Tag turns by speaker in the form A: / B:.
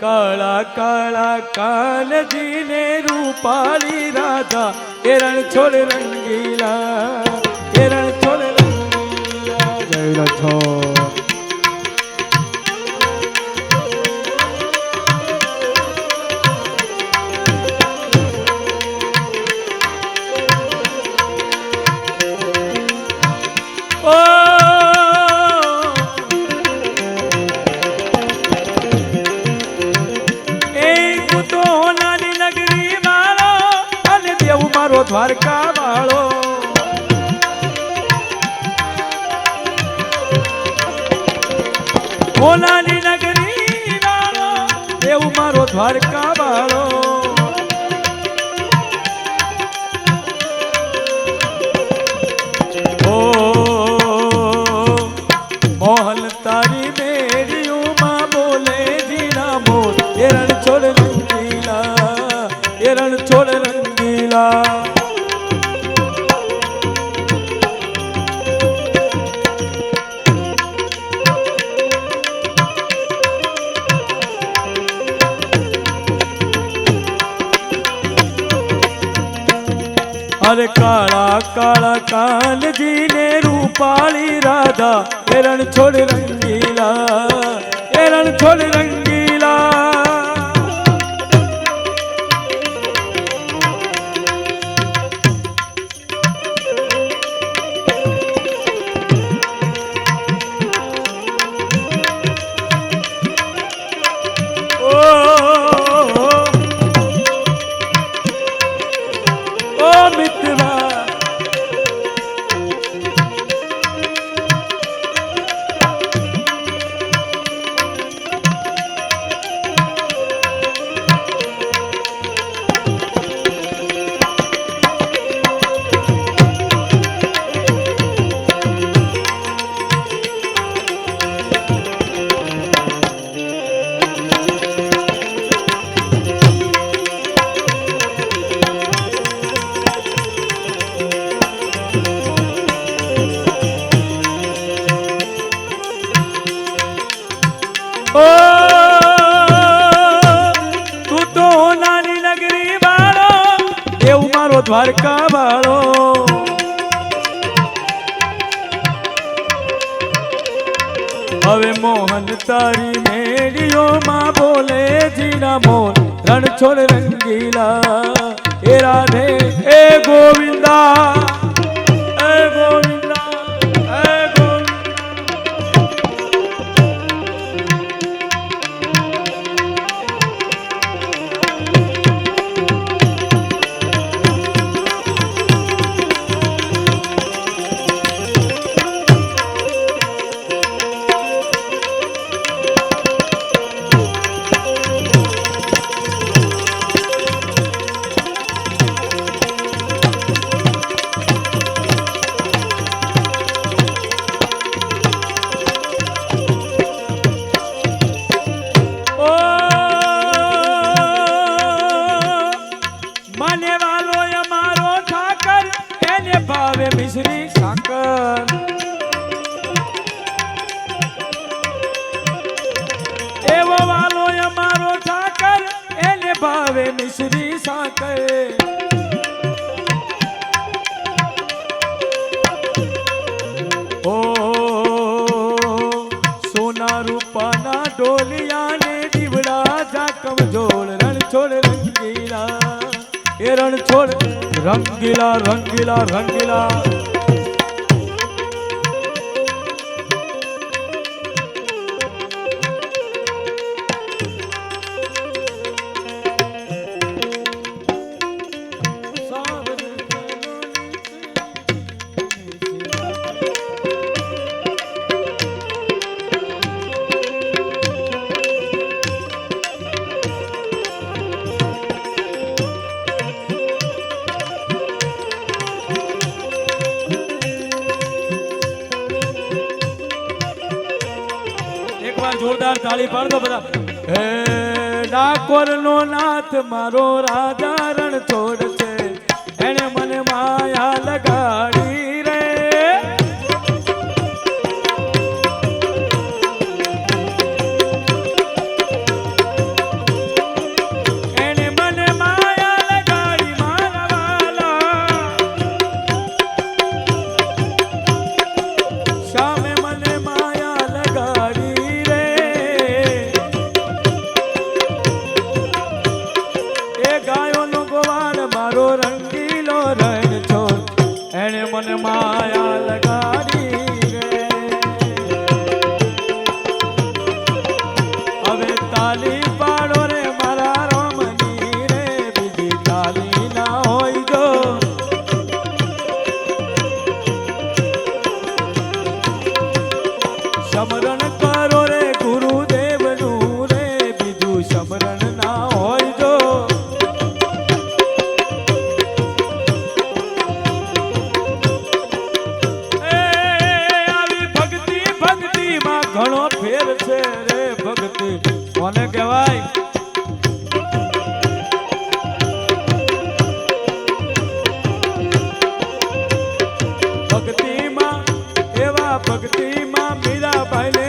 A: काला काला कानजी ने रूपाली राधा एरण छोड़ रंगीला एरण छोड़ रंगीला जय रथो द्वारका वालो ओलानी नगरी वालो देव मारो द्वारका वालो ओ मोहन तारी मेरियो मां बोले जीना मोर एरण छोड़ रंगीला एरण छोड़ रंगीला अरे काला काला कान जी ने रूपाली राधा एरण छोड़ रंगीला एरण छोड़ रंगीला तू तो नानी नगरी वालो देव मारो द्वारका वालो हवे मोहन तारी मेरियो मां बोले जीना मोर रण छोड़ रंगीला ए राधे ए गोविंदा ए गोविंदा ए मिश्री साकर एवो वालो हमारो ठाकर एने भावे मिश्री साकर ओ सोना रूपाना डोलिया ने दीवड़ा जा कमजोर रण छोड़ रंगीला ए रण छोड़ रंगीला रंगीला रंगीला जोरदार ताली पाड़ दो बता हे डाकोर नो नाथ मारो राजा रण छोड़ छे एने मने माया लगाड़ी रे રંગીલો રણ છોડ એને મને માયા લગાડી રે હવે તાલી પાડો રે મારા રોમની રે બીજી તાલી ના હોય જો સમરણ કરો રે ગુરુદેવનું રે બીજું સમરણ ના હોય જો આવી ભક્તિ ભક્તિમાં ઘણો ફેર છે રે ભક્તિ કોને કહેવાય ભક્તિમાં એવા ભક્તિમાં મીરાબાઈને